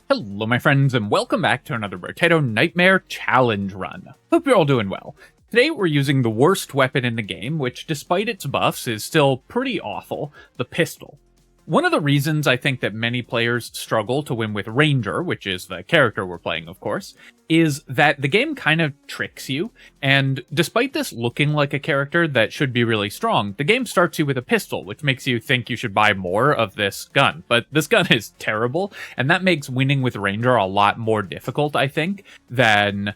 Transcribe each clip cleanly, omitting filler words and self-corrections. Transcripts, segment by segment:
Hello my friends and welcome back to another Brotato Nightmare Challenge run. Hope you're all doing well. Today we're using the worst weapon in the game, which despite its buffs is still pretty awful, the pistol. One of the reasons I think that many players struggle to win with Ranger, which is the character we're playing of course, is that the game kind of tricks you, and despite this looking like a character that should be really strong, the game starts you with a pistol, which makes you think you should buy more of this gun. But this gun is terrible, and that makes winning with Ranger a lot more difficult, I think, than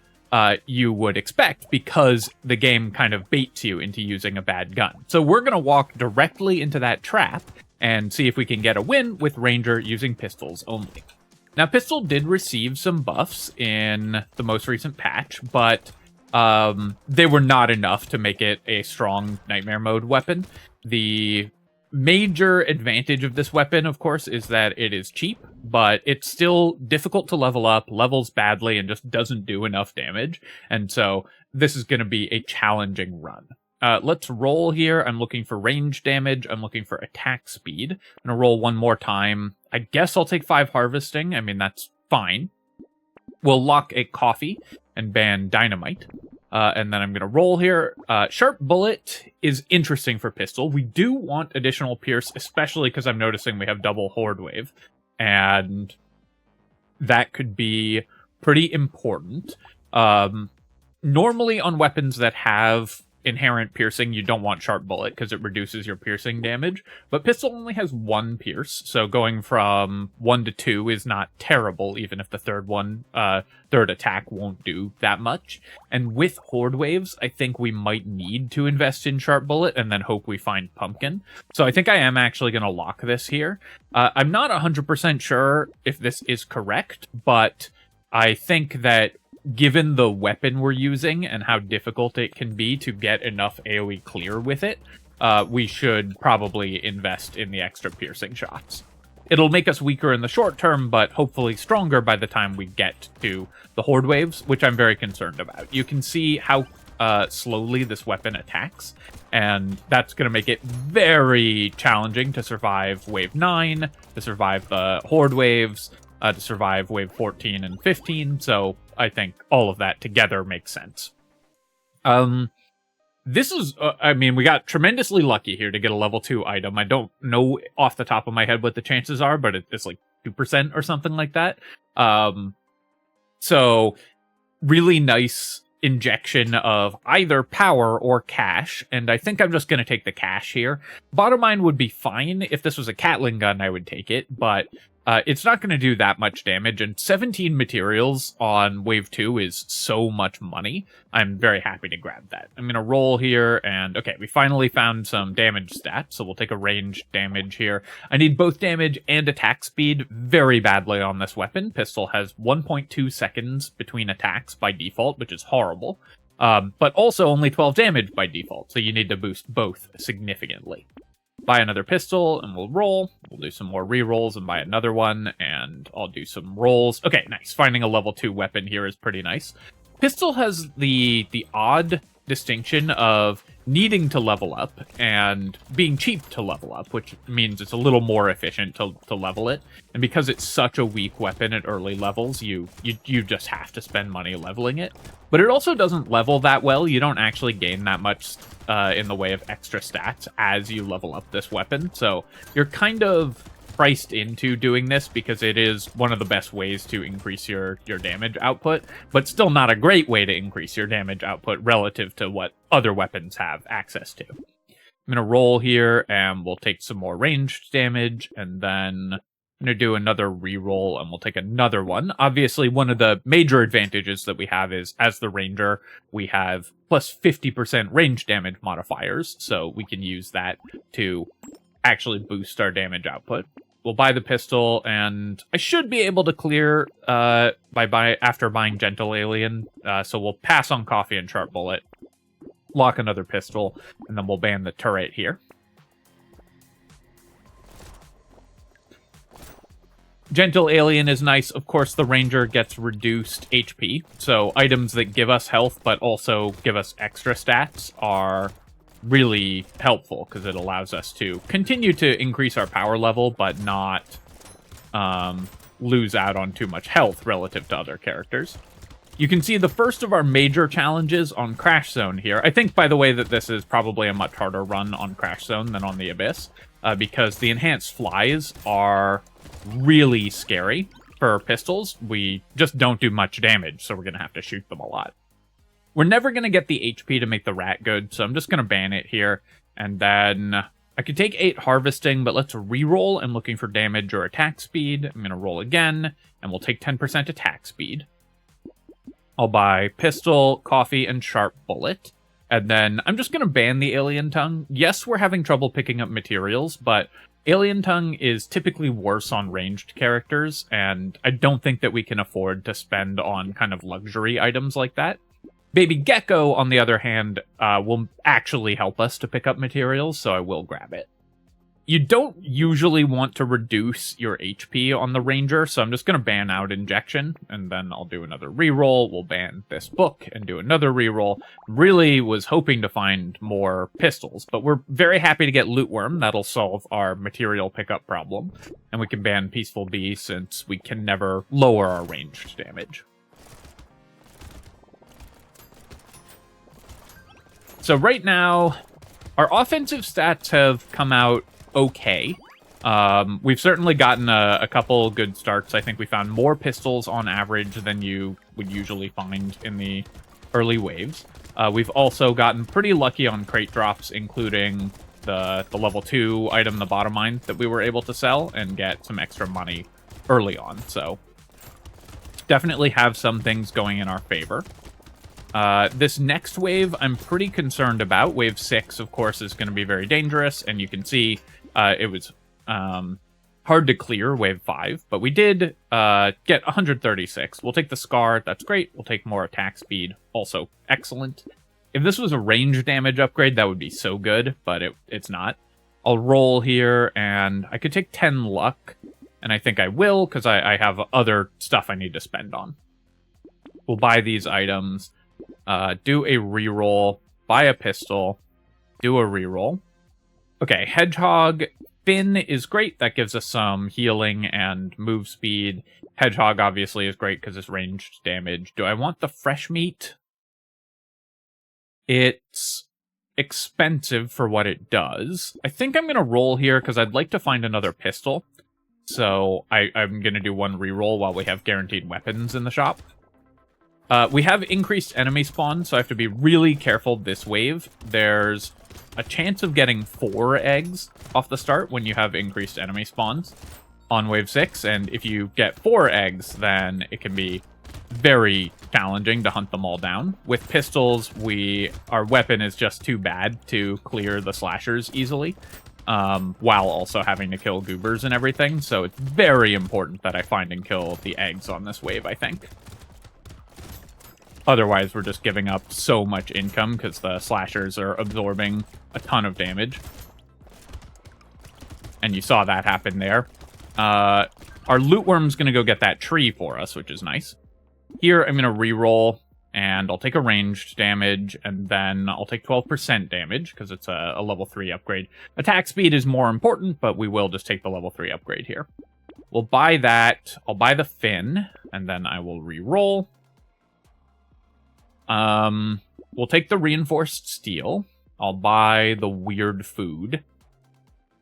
you would expect, because the game kind of baits you into using a bad gun. So we're going to walk directly into that trap and see if we can get a win with Ranger using pistols only. Now, pistol did receive some buffs in the most recent patch, but they were not enough to make it a strong Nightmare Mode weapon. The major advantage of this weapon, of course, is that it is cheap, but it's still difficult to level up, levels badly, and just doesn't do enough damage. And so this is going to be a challenging run. Let's roll here. I'm looking for range damage. I'm looking for attack speed. I'm going to roll one more time. I guess I'll take 5 harvesting. I mean, that's fine. We'll lock a coffee and ban dynamite. And then I'm going to roll here. Sharp bullet is interesting for pistol. We do want additional pierce, especially because I'm noticing we have double horde wave. And that could be pretty important. Normally on weapons that have inherent piercing, you don't want sharp bullet because it reduces your piercing damage, but pistol only has 1 pierce, so going from 1 to 2 is not terrible, even if the third attack won't do that much. And with horde waves, I think we might need to invest in sharp bullet and then hope we find pumpkin. So I think I am actually going to lock this here. I'm not 100% sure if this is correct, but I think that given the weapon we're using and how difficult it can be to get enough AoE clear with it, we should probably invest in the extra piercing shots. It'll make us weaker in the short term, but hopefully stronger by the time we get to the horde waves, which I'm very concerned about. You can see how slowly this weapon attacks, and that's going to make it very challenging to survive wave 9, to survive the horde waves, to survive wave 14 and 15, so I think all of that together makes sense. This is, I mean, we got tremendously lucky here to get a level 2 item. I don't know off the top of my head what the chances are, but it's like 2% or something like that. So, really nice injection of either power or cash, and I think I'm just going to take the cash here. Bottom line would be fine. If this was a Catling gun, I would take it, but it's not going to do that much damage, and 17 materials on wave 2 is so much money. I'm very happy to grab that. I'm going to roll here, and okay, we finally found some damage stats, so we'll take a range damage here. I need both damage and attack speed very badly on this weapon. Pistol has 1.2 seconds between attacks by default, which is horrible, but also only 12 damage by default, so you need to boost both significantly. Buy another pistol, and we'll roll. We'll do some more re-rolls and buy another one, and I'll do some rolls. Okay, nice. Finding a level 2 weapon here is pretty nice. Pistol has the odd distinction of needing to level up and being cheap to level up, which means it's a little more efficient to level it. And because it's such a weak weapon at early levels, you just have to spend money leveling it. But it also doesn't level that well. You don't actually gain that much in the way of extra stats as you level up this weapon. So you're kind of priced into doing this because it is one of the best ways to increase your damage output, but still not a great way to increase your damage output relative to what other weapons have access to. I'm going to roll here, and we'll take some more ranged damage, and then I'm going to do another reroll, and we'll take another one. Obviously, one of the major advantages that we have is, as the Ranger, we have plus 50% range damage modifiers, so we can use that to actually boost our damage output. We'll buy the pistol, and I should be able to clear after buying Gentle Alien, so we'll pass on coffee and sharp bullet, lock another pistol, and then we'll ban the turret here. Gentle Alien is nice. Of course, the Ranger gets reduced HP, so items that give us health but also give us extra stats are really helpful because it allows us to continue to increase our power level, but not lose out on too much health relative to other characters. You can see the first of our major challenges on Crash Zone here. I think, by the way, that this is probably a much harder run on Crash Zone than on the Abyss, because the enhanced flies are really scary. For pistols, we just don't do much damage, so we're going to have to shoot them a lot. We're never going to get the HP to make the rat good, so I'm just going to ban it here. And then I could take 8 harvesting, but let's reroll. I'm looking for damage or attack speed. I'm going to roll again, and we'll take 10% attack speed. I'll buy pistol, coffee, and sharp bullet. And then I'm just going to ban the alien tongue. Yes, we're having trouble picking up materials, but alien tongue is typically worse on ranged characters, and I don't think that we can afford to spend on kind of luxury items like that. Baby Gecko, on the other hand, will actually help us to pick up materials, so I will grab it. You don't usually want to reduce your HP on the Ranger, so I'm just going to ban out Injection, and then I'll do another reroll. We'll ban this book and do another reroll. Really was hoping to find more pistols, but we're very happy to get Loot Worm. That'll solve our material pickup problem. And we can ban Peaceful Bee since we can never lower our ranged damage. So right now, our offensive stats have come out okay. We've certainly gotten a couple good starts. I think we found more pistols on average than you would usually find in the early waves. We've also gotten pretty lucky on crate drops, including the level 2 item, the bottom mine, that we were able to sell and get some extra money early on. So definitely have some things going in our favor. This next wave, I'm pretty concerned about. Wave 6, of course, is going to be very dangerous, and you can see it was hard to clear Wave 5, but we did get 136. We'll take the Scar, that's great. We'll take more attack speed, also excellent. If this was a range damage upgrade, that would be so good, but it's not. I'll roll here, and I could take 10 luck, and I think I will, because I have other stuff I need to spend on. We'll buy these items. Do a reroll, buy a pistol, do a reroll. Okay, Hedgehog, Fin is great. That gives us some healing and move speed. Hedgehog obviously is great because it's ranged damage. Do I want the fresh meat? It's expensive for what it does. I think I'm going to roll here because I'd like to find another pistol. So I'm going to do one reroll while we have guaranteed weapons in the shop. We have increased enemy spawn, so I have to be really careful this wave. There's a chance of getting 4 eggs off the start when you have increased enemy spawns on wave 6, and if you get 4 eggs, then it can be very challenging to hunt them all down. With pistols, our weapon is just too bad to clear the slashers easily, while also having to kill goobers and everything, so it's very important that I find and kill the eggs on this wave, I think. Otherwise, we're just giving up so much income because the slashers are absorbing a ton of damage. And you saw that happen there. Our Loot Worm's going to go get that tree for us, which is nice. Here, I'm going to reroll, and I'll take a ranged damage, and then I'll take 12% damage because it's a level 3 upgrade. Attack speed is more important, but we will just take the level 3 upgrade here. We'll buy that. I'll buy the fin, and then I will reroll. We'll take the reinforced steel. I'll buy the weird food.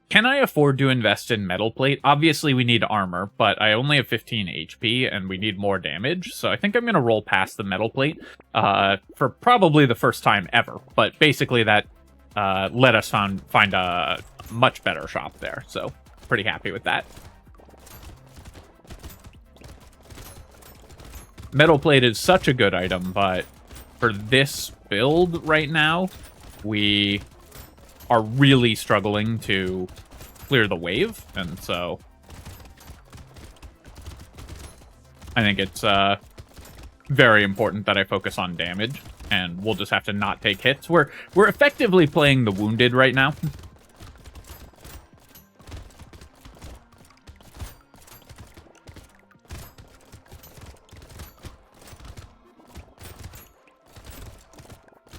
Can I afford to invest in metal plate? Obviously, we need armor, but I only have 15 HP, and we need more damage, so I think I'm going to roll past the metal plate for probably the first time ever. But basically, that let us find a much better shop there, so pretty happy with that. Metal plate is such a good item, but for this build right now, we are really struggling to clear the wave, and so I think it's very important that I focus on damage, and we'll just have to not take hits. We're effectively playing the wounded right now.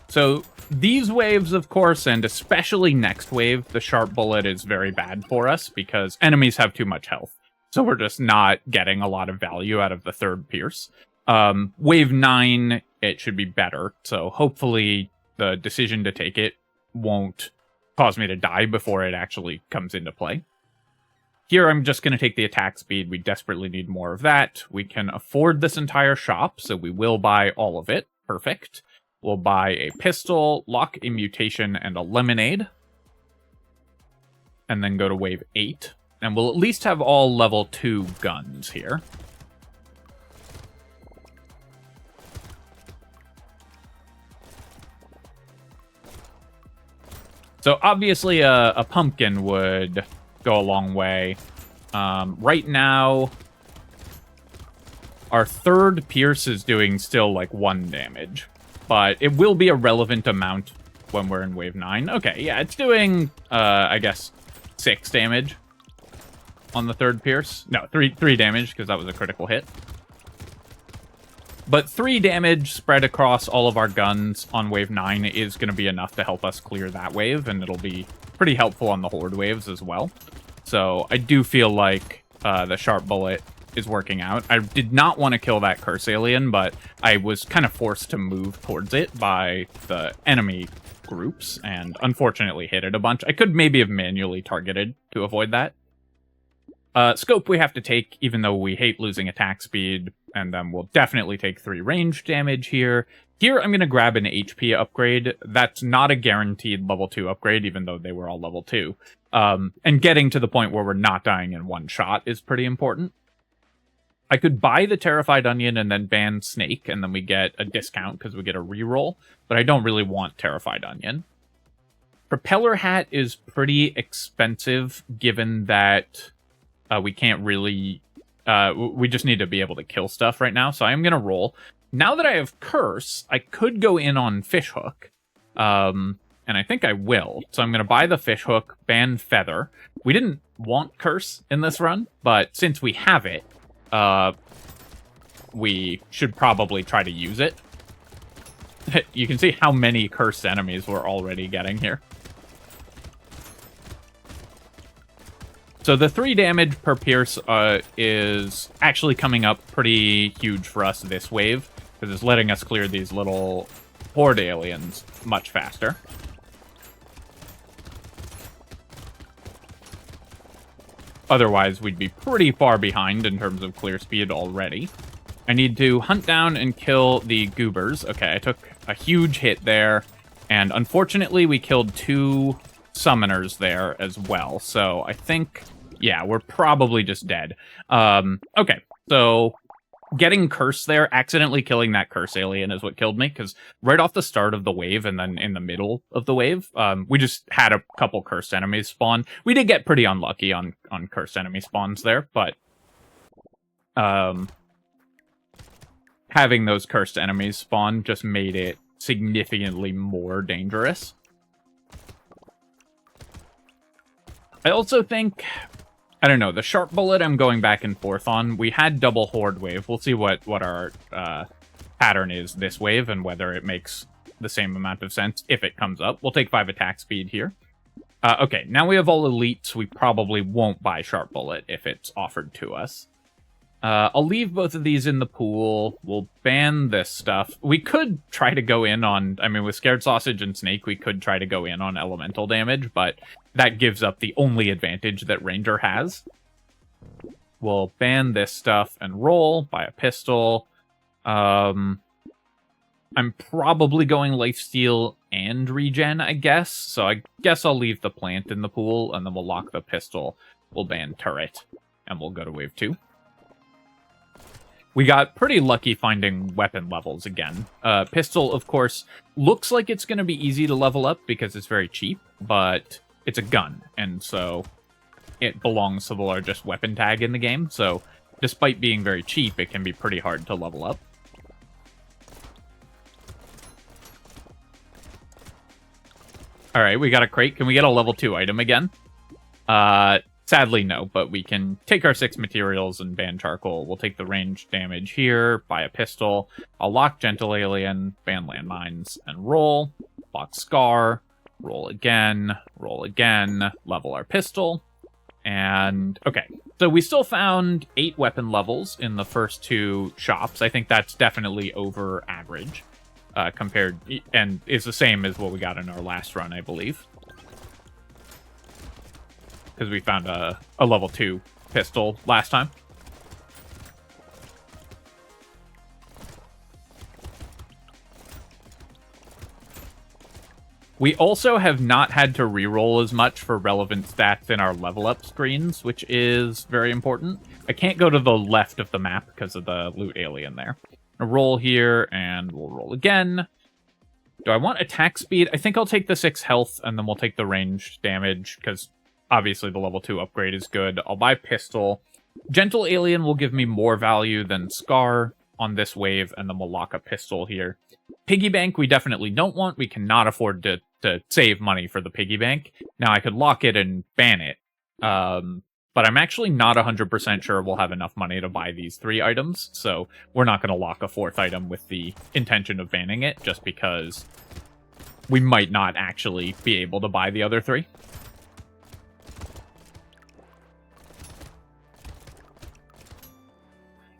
So these waves, of course, and especially next wave, the sharp bullet is very bad for us because enemies have too much health. So we're just not getting a lot of value out of the third Pierce. Wave 9, it should be better. So hopefully the decision to take it won't cause me to die before it actually comes into play. Here, I'm just going to take the attack speed. We desperately need more of that. We can afford this entire shop, so we will buy all of it. Perfect. We'll buy a pistol, lock a mutation, and a lemonade. And then go to wave 8. And we'll at least have all level 2 guns here. So obviously a pumpkin would go a long way. Right now, our third Pierce is doing still like 1 damage. But it will be a relevant amount when we're in wave 9. Okay, yeah, it's doing, I guess, 6 damage on the third Pierce. No, 3 damage, because that was a critical hit. But 3 damage spread across all of our guns on wave 9 is going to be enough to help us clear that wave, and it'll be pretty helpful on the horde waves as well. So I do feel like the sharp bullet is working out. I did not want to kill that curse alien, but I was kind of forced to move towards it by the enemy groups, and unfortunately hit it a bunch. I could maybe have manually targeted to avoid that. Scope we have to take, even though we hate losing attack speed, and then we'll definitely take 3 range damage here. Here, I'm going to grab an HP upgrade. That's not a guaranteed level 2 upgrade, even though they were all level 2. And getting to the point where we're not dying in one shot is pretty important. I could buy the Terrified Onion and then ban Snake, and then we get a discount because we get a reroll, but I don't really want Terrified Onion. Propeller Hat is pretty expensive, given that we can't really... we just need to be able to kill stuff right now, so I am going to roll. Now that I have Curse, I could go in on Fishhook, and I think I will. So I'm going to buy the Fishhook, ban Feather. We didn't want Curse in this run, but since we have it, we should probably try to use it. You can see how many cursed enemies we're already getting here. So the 3 damage per Pierce is actually coming up pretty huge for us this wave, because it's letting us clear these little horde aliens much faster. Otherwise, we'd be pretty far behind in terms of clear speed already. I need to hunt down and kill the goobers. Okay, I took a huge hit there, and unfortunately we killed 2 summoners there as well. So I think, yeah, we're probably just dead. Okay, so getting Curse there, accidentally killing that Curse alien is what killed me, because right off the start of the wave and then in the middle of the wave, we just had a couple Cursed enemies spawn. We did get pretty unlucky on Cursed enemy spawns there, but having those Cursed enemies spawn just made it significantly more dangerous. I also think... I don't know, the Sharp Bullet I'm going back and forth on. We had double Horde wave. We'll see what our pattern is this wave and whether it makes the same amount of sense if it comes up. We'll take 5 attack speed here. Okay, now we have all elites. We probably won't buy Sharp Bullet if it's offered to us. I'll leave both of these in the pool. We'll ban this stuff. We could try to go in on... I mean, with Scared Sausage and Snake, we could try to go in on elemental damage, but that gives up the only advantage that Ranger has. We'll ban this stuff and roll, buy a pistol. I'm probably going lifesteal and regen, I guess. So I guess I'll leave the plant in the pool, and then we'll lock the pistol. We'll ban turret, and we'll go to wave 2. We got pretty lucky finding weapon levels again. Pistol, of course, looks like it's going to be easy to level up because it's very cheap, but it's a gun, and so it belongs to the largest weapon tag in the game, so despite being very cheap, it can be pretty hard to level up. Alright, we got a crate. Can we get a level 2 item again? Sadly, no, but we can take our 6 materials and ban charcoal. We'll take the range damage here, buy a pistol. I'll lock Gentle Alien, ban landmines, and roll. Lock Scar, roll again, level our pistol. And, okay, so we still found 8 weapon levels in the first 2 shops. I think that's definitely over average compared, and is the same as what we got in our last run, I believe. Because we found a level 2 pistol last time. We also have not had to reroll as much for relevant stats in our level up screens, which is very important. I can't go to the left of the map because of the loot alien there. I'll roll here, and we'll roll again. Do I want attack speed? I think I'll take the 6 health, and then we'll take the ranged damage, because obviously the level 2 upgrade is good. I'll buy pistol. Gentle alien will give me more value than Scar on this wave, and then we'll lock a pistol here. Piggy bank we definitely don't want. We cannot afford to save money for the piggy bank. Now, I could lock it and ban it, but I'm actually not 100% sure we'll have enough money to buy these 3 items, so we're not going to lock a 4th item with the intention of banning it, just because we might not actually be able to buy the other 3.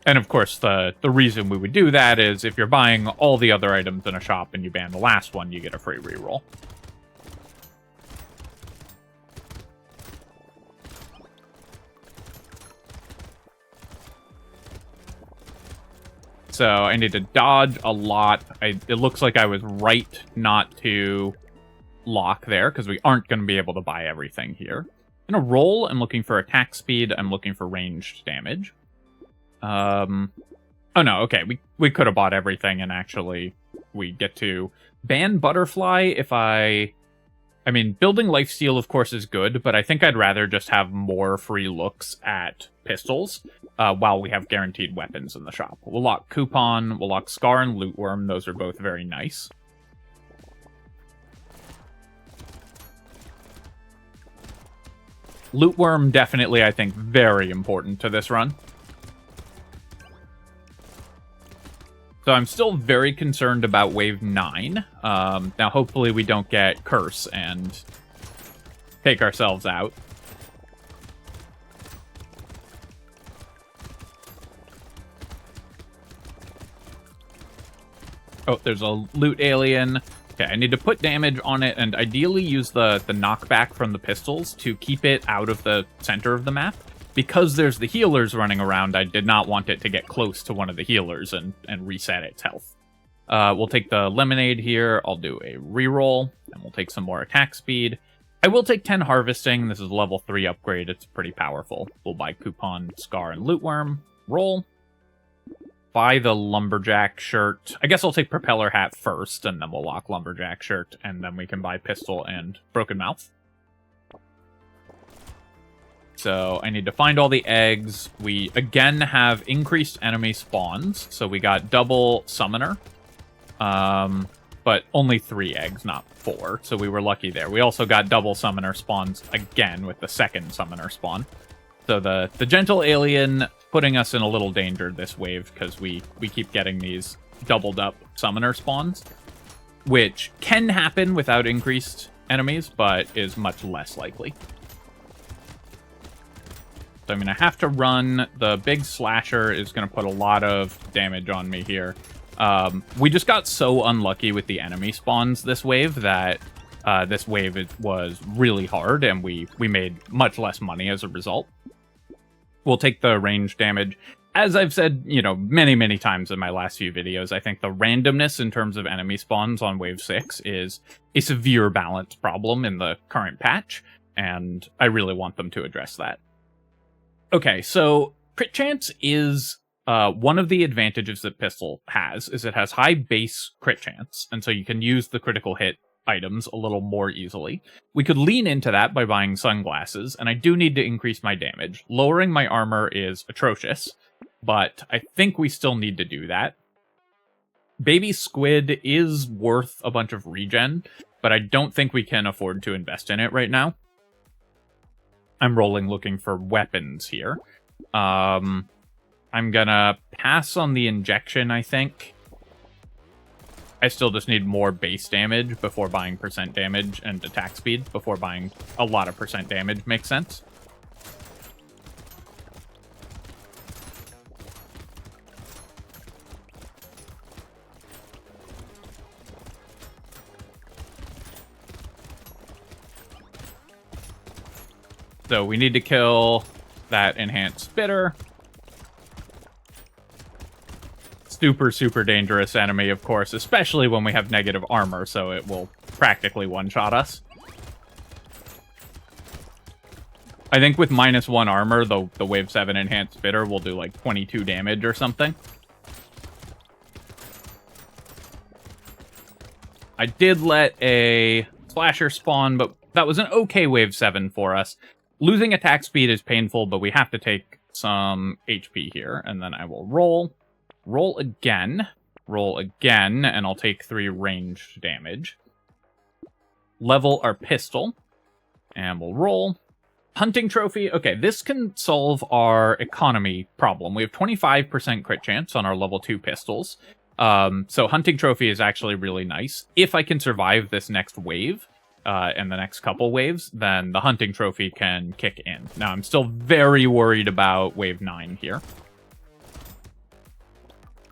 And of course, the reason we would do that is if you're buying all the other items in a shop and you ban the last one, you get a free reroll. So I need to dodge a lot. It looks like I was right not to lock there, because we aren't going to be able to buy everything here. In a roll, I'm looking for attack speed. I'm looking for ranged damage. Oh no, okay, we could have bought everything, and actually we get to ban butterfly if I mean, building lifesteal of course is good, but I think I'd rather just have more free looks at pistols while we have guaranteed weapons in the shop. We'll lock coupon, we'll lock Scar and Lootworm, those are both very nice. Lootworm definitely, I think, very important to this run. So I'm still very concerned about Wave 9. Now, hopefully we don't get Curse and take ourselves out. Oh, there's a loot alien. Okay, I need to put damage on it and ideally use the knockback from the pistols to keep it out of the center of the map. Because there's the healers running around, I did not want it to get close to one of the healers and reset its health. We'll take the lemonade here. I'll do a reroll, and we'll take some more attack speed. I will take 10 harvesting. This is a level 3 upgrade. It's pretty powerful. We'll buy coupon, Scar, and Lootworm. Roll. Buy the lumberjack shirt. I guess I'll take propeller hat first, and then we'll lock lumberjack shirt, and then we can buy pistol and broken mouth. So I need to find all the eggs. We, again, have increased enemy spawns. So we got double summoner. But only 3 eggs, not 4. So we were lucky there. We also got double summoner spawns again with the second summoner spawn. So the gentle alien putting us in a little danger this wave because we keep getting these doubled up summoner spawns. Which can happen without increased enemies, but is much less likely. So I'm going to have to run. The big slasher is going to put a lot of damage on me here. We just got so unlucky with the enemy spawns this wave that this wave was really hard, and we made much less money as a result. We'll take the range damage. As I've said, you know, many, many times in my last few videos, I think the randomness in terms of enemy spawns on Wave 6 is a severe balance problem in the current patch, and I really want them to address that. Okay, so crit chance is one of the advantages that pistol has, is it has high base crit chance, and so you can use the critical hit items a little more easily. We could lean into that by buying sunglasses, and I do need to increase my damage. Lowering my armor is atrocious, but I think we still need to do that. Baby Squid is worth a bunch of regen, but I don't think we can afford to invest in it right now. I'm rolling looking for weapons here. I'm gonna pass on the injection, I think. I still just need more base damage before buying percent damage and attack speed before buying a lot of percent damage makes sense. So we need to kill that enhanced spitter. Super, super dangerous enemy, of course, especially when we have negative armor, so it will practically one-shot us. I think with -1 armor, the Wave 7 enhanced spitter will do like 22 damage or something. I did let a slasher spawn, but that was an okay Wave 7 for us. Losing attack speed is painful, but we have to take some HP here. And then I will roll again, and I'll take 3 ranged damage. Level our pistol, and we'll roll. Hunting trophy. Okay, this can solve our economy problem. We have 25% crit chance on our level 2 pistols. So hunting trophy is actually really nice. If I can survive this next wave, and the next couple waves, then the hunting trophy can kick in. Now, I'm still very worried about wave 9 here.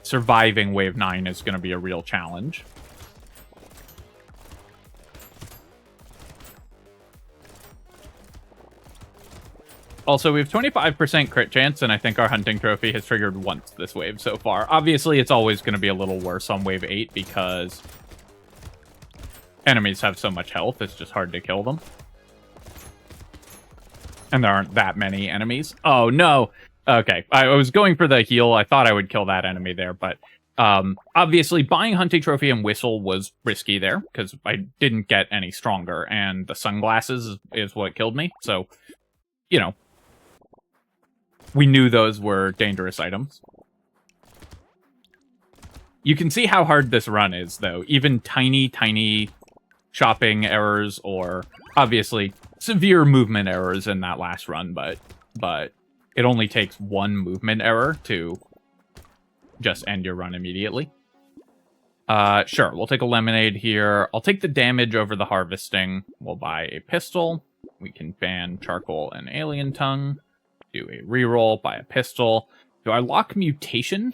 Surviving wave 9 is going to be a real challenge. Also, we have 25% crit chance, and I think our hunting trophy has triggered once this wave so far. Obviously, it's always going to be a little worse on wave 8 because enemies have so much health, it's just hard to kill them. And there aren't that many enemies. Oh, no! Okay, I was going for the heal. I thought I would kill that enemy there, but obviously buying hunting trophy and whistle was risky there, because I didn't get any stronger, and the sunglasses is what killed me, so, you know, we knew those were dangerous items. You can see how hard this run is, though. Even tiny shopping errors, or obviously severe movement errors in that last run, but it only takes 1 movement error to just end your run immediately. Sure, we'll take a lemonade here. I'll take the damage over the harvesting. We'll buy a pistol. We can ban charcoal and alien tongue. Do a reroll, buy a pistol. Do I lock mutation?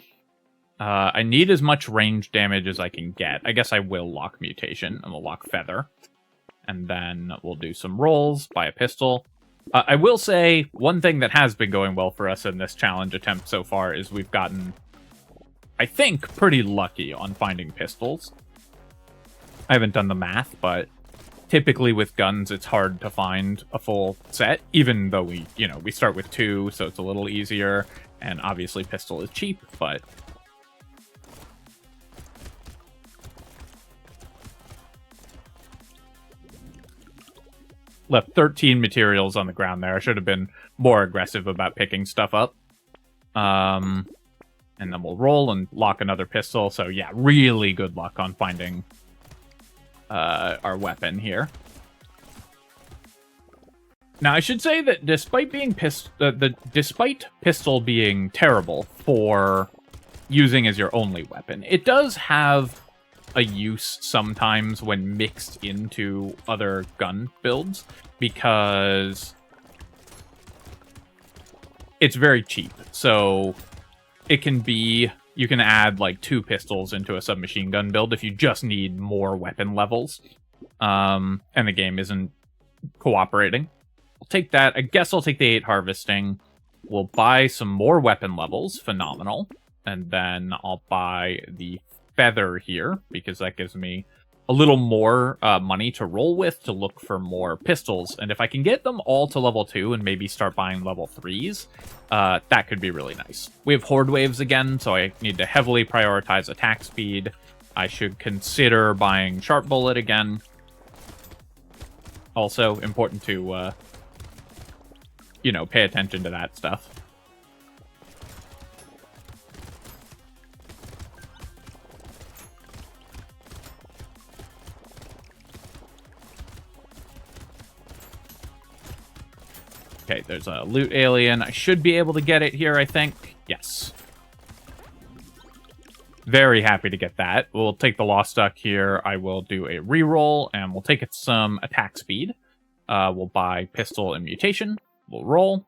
I need as much range damage as I can get. I guess I will lock mutation, and we'll lock feather. And then we'll do some rolls, buy a pistol. I will say, one thing that has been going well for us in this challenge attempt so far is we've gotten, I think, pretty lucky on finding pistols. I haven't done the math, but typically with guns, it's hard to find a full set, even though we start with 2, so it's a little easier. And obviously pistol is cheap, but left 13 materials on the ground there. I should have been more aggressive about picking stuff up. And then we'll roll and lock another pistol. So yeah, really good luck on finding our weapon here. Now, I should say that despite being despite pistol being terrible for using as your only weapon, it does have a use sometimes when mixed into other gun builds, because it's very cheap. So it can be, you can add like 2 pistols into a submachine gun build if you just need more weapon levels, and the game isn't cooperating. I'll take that. I guess I'll take the 8 harvesting. We'll buy some more weapon levels. Phenomenal. And then I'll buy the feather here, because that gives me a little more money to roll with to look for more pistols. And if I can get them all to level 2 and maybe start buying level 3s, that could be really nice. We have horde waves again, so I need to heavily prioritize attack speed. I should consider buying sharp bullet again. Also important to pay attention to that stuff. Okay, there's a loot alien. I should be able to get it here, I think. Yes. Very happy to get that. We'll take the Lost Duck here. I will do a reroll, and we'll take it some attack speed. We'll buy pistol and mutation. We'll roll.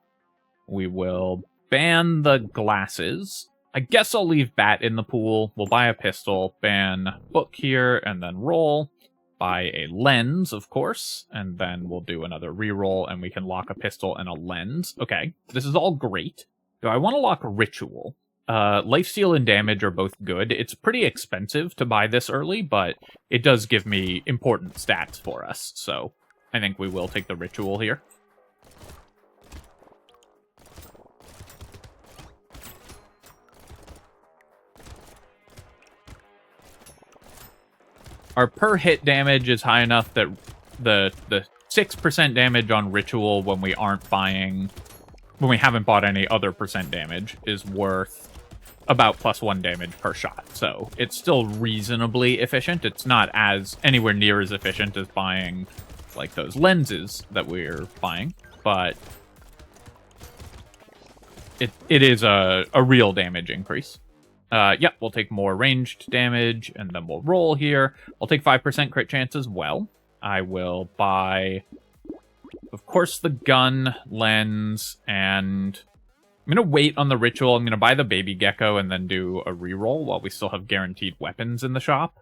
We will ban the glasses. I guess I'll leave bat in the pool. We'll buy a pistol, ban book here, and then roll. buy a lens, of course, and then we'll do another reroll, and we can lock a pistol and a lens. Okay, this is all great. Do I want to lock Ritual? Lifesteal and damage are both good. It's pretty expensive to buy this early, but it does give me important stats for us, so I think we will take the Ritual here. Our per hit damage is high enough that the 6% damage on Ritual when we haven't bought any other percent damage is worth about +1 damage per shot. So it's still reasonably efficient. It's not anywhere near as efficient as buying like those lenses that we're buying, but it is a real damage increase. Yep, we'll take more ranged damage, and then we'll roll here. I'll take 5% crit chance as well. I will buy, of course, the gun, lens, and I'm going to wait on the Ritual. I'm going to buy the baby gecko and then do a reroll while we still have guaranteed weapons in the shop.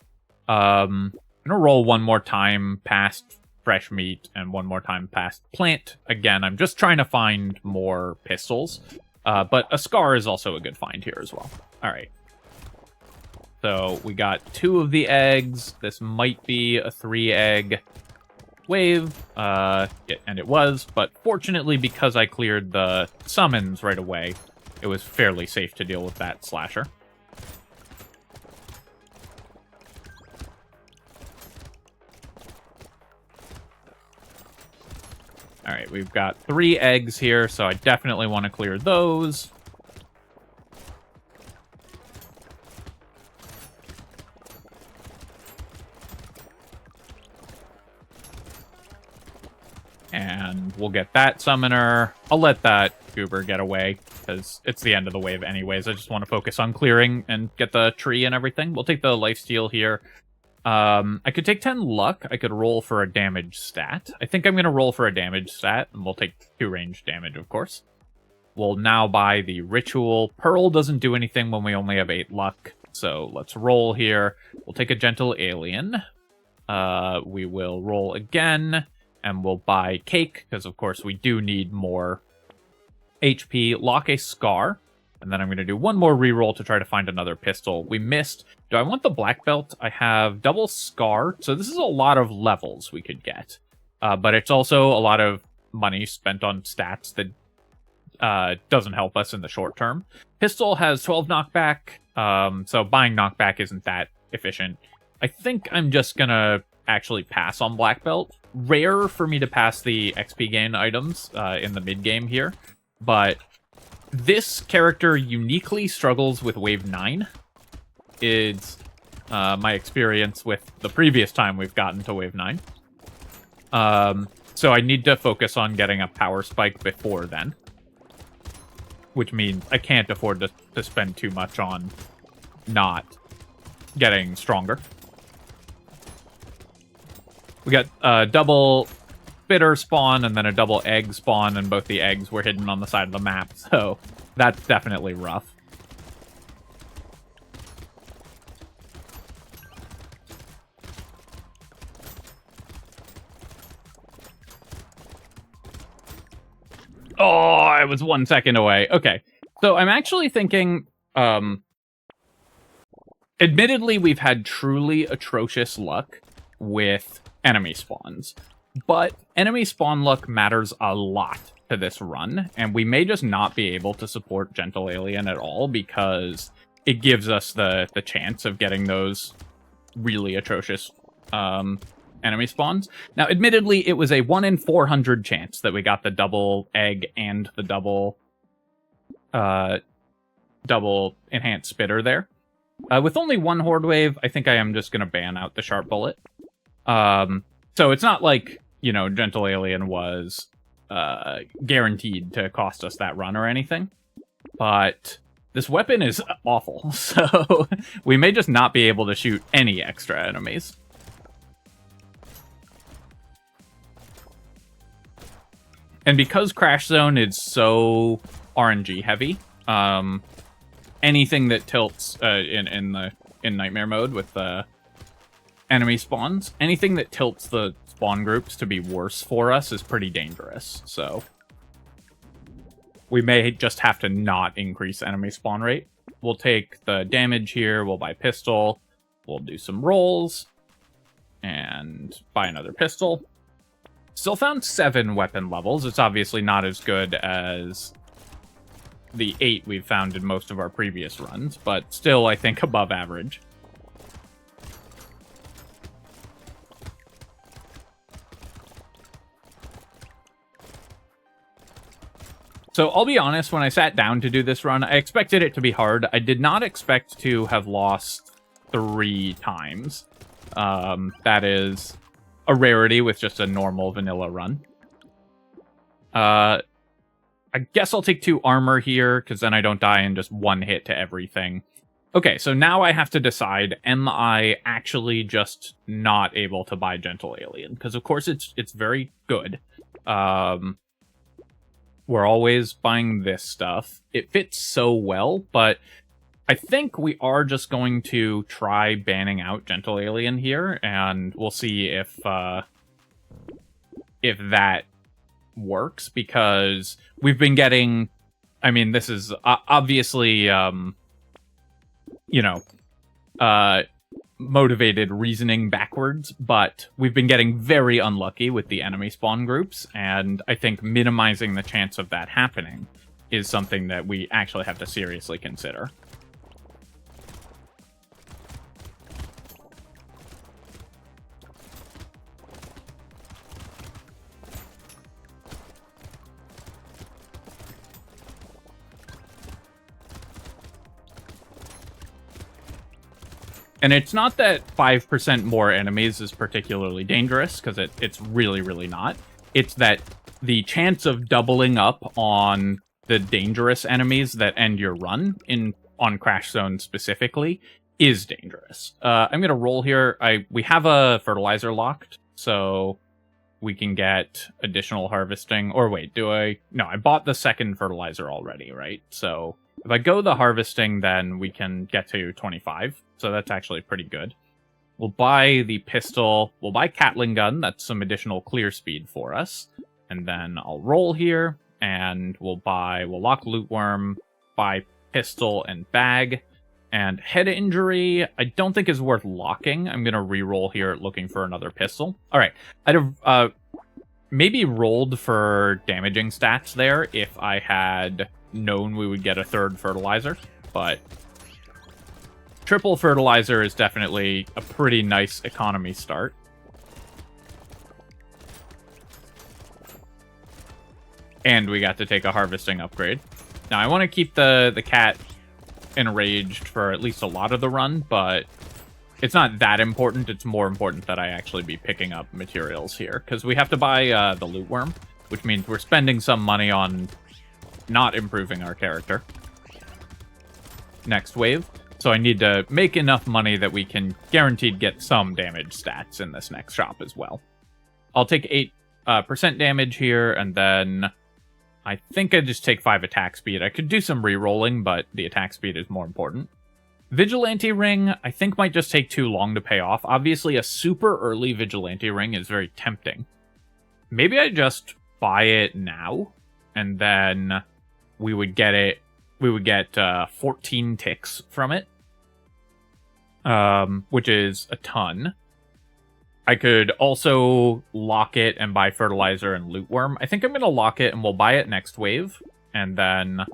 I'm going to roll one more time past fresh meat and one more time past plant. Again, I'm just trying to find more pistols, but a scar is also a good find here as well. All right. So we got 2 of the eggs. This might be a 3-egg wave, and it was, but fortunately, because I cleared the summons right away, it was fairly safe to deal with that slasher. All right, we've got 3 eggs here, so I definitely want to clear those. And we'll get that summoner. I'll let that goober get away, because it's the end of the wave anyways. I just want to focus on clearing and get the tree and everything. We'll take the lifesteal here. I could take 10 luck. I could roll for a damage stat. I think I'm going to roll for a damage stat, and we'll take 2 ranged damage, of course. We'll now buy the Ritual. Pearl doesn't do anything when we only have 8 luck, so let's roll here. We'll take a Gentle Alien. We will roll again. And we'll buy Cake, because of course we do need more HP. Lock a Scar. And then I'm going to do one more reroll to try to find another pistol. We missed. Do I want the black belt? I have double Scar. So this is a lot of levels we could get. But it's also a lot of money spent on stats that doesn't help us in the short term. Pistol has 12 knockback. So buying knockback isn't that efficient. I think I'm just going to actually pass on black belt. Rare for me to pass the XP gain items in the mid game here, but this character uniquely struggles with wave 9. It's my experience with the previous time we've gotten to wave 9. So I need to focus on getting a power spike before then, which means I can't afford to spend too much on not getting stronger. We got a double bitter spawn and then a double egg spawn, and both the eggs were hidden on the side of the map, so that's definitely rough. Oh, I was 1 second away. Okay, so I'm actually thinking, admittedly, we've had truly atrocious luck with enemy spawns, but enemy spawn luck matters a lot to this run, and we may just not be able to support Gentle Alien at all because it gives us the chance of getting those really atrocious enemy spawns. Now, admittedly, it was a 1 in 400 chance that we got the double egg and the double enhanced spitter there. With only 1 horde wave, I think I am just going to ban out the sharp bullet. So it's not like, you know, Gentle Alien was guaranteed to cost us that run or anything, but this weapon is awful, so we may just not be able to shoot any extra enemies. And because Crash Zone is so RNG heavy, anything that tilts in Nightmare mode with the enemy spawns. Anything that tilts the spawn groups to be worse for us is pretty dangerous, so we may just have to not increase enemy spawn rate. We'll take the damage here, we'll buy pistol, we'll do some rolls, and buy another pistol. Still found 7 weapon levels. It's obviously not as good as the 8 we've found in most of our previous runs, but still, I think, above average. So I'll be honest, when I sat down to do this run, I expected it to be hard. I did not expect to have lost 3 times. That is a rarity with just a normal vanilla run. I guess I'll take 2 armor here, because then I don't die in just 1 hit to everything. Okay, so now I have to decide, am I actually just not able to buy Gentle Alien? Because of course it's very good. We're always buying this stuff. It fits so well, but I think we are just going to try banning out Gentle Alien here, and we'll see if that works, because we've been getting... I mean, this is obviously, motivated reasoning backwards, but we've been getting very unlucky with the enemy spawn groups, and I think minimizing the chance of that happening is something that we actually have to seriously consider. And it's not that 5% more enemies is particularly dangerous, because it's really, really not. It's that the chance of doubling up on the dangerous enemies that end your run, on Crash Zone specifically, is dangerous. I'm going to roll here. We have a fertilizer locked, so we can get additional harvesting. Or wait, No, I bought the second fertilizer already, right? So if I go the harvesting, then we can get to 25. So that's actually pretty good. We'll buy the pistol. We'll buy Catling Gun. That's some additional clear speed for us. And then I'll roll here, and we'll lock Loot Worm, buy pistol and bag. And head injury, I don't think is worth locking. I'm going to re-roll here looking for another pistol. All right. I'd have maybe rolled for damaging stats there if I had known we would get a 3rd fertilizer, but triple fertilizer is definitely a pretty nice economy start. And we got to take a harvesting upgrade. Now, I want to keep the cat enraged for at least a lot of the run, but it's not that important. It's more important that I actually be picking up materials here, because we have to buy the Loot Worm, which means we're spending some money on not improving our character. Next wave. So I need to make enough money that we can guaranteed get some damage stats in this next shop as well. I'll take 8% damage here, and then I think I just take 5 attack speed. I could do some re-rolling, but the attack speed is more important. Vigilante Ring, I think might just take too long to pay off. Obviously, a super early Vigilante Ring is very tempting. Maybe I just buy it now, and then we would get 14 ticks from it, which is a ton. I could also lock it and buy fertilizer and Loot Worm. I think I'm going to lock it, and we'll buy it next wave, and then